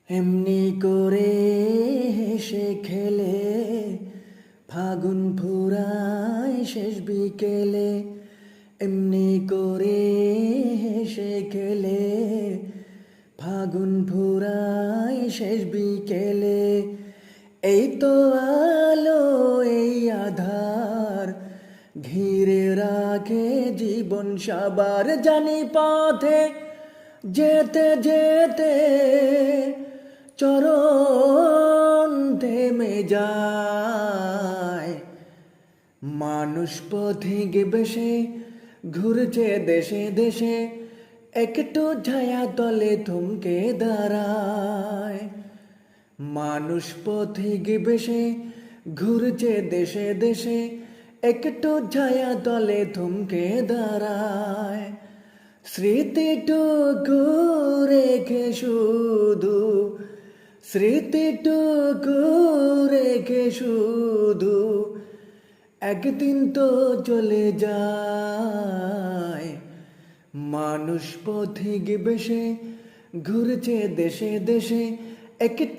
এমনি করে হেসে খেলে ফাগুন ফুরায় শেষ বিকেলে। এমনি করে হেসে খেলে ফাগুন ফুরায় শেষ বিকেলে। এই তো আলো এই আধার ঘিরে রাখে জীবন সবার। জানি পথে যেতে যেতে চরণ থেমে যায়। মানুষ পথিক বেশে ঘুরছে দেশে দেশে, একটু ছায়া তলে থমকে দাঁড়ায়। মানুষ পথিক বেশে ঘুরছে দেশে দেশে, একটু ছায়া তলে থমকে দাঁড়ায়। স্মৃতিটুকু রেখে শুধু, স্মৃতিটুকু রেখে শুধু একদিন তো চলে যায়। মানুষ পথিক বেশে ঘুরছে দেশে দেশে, একটু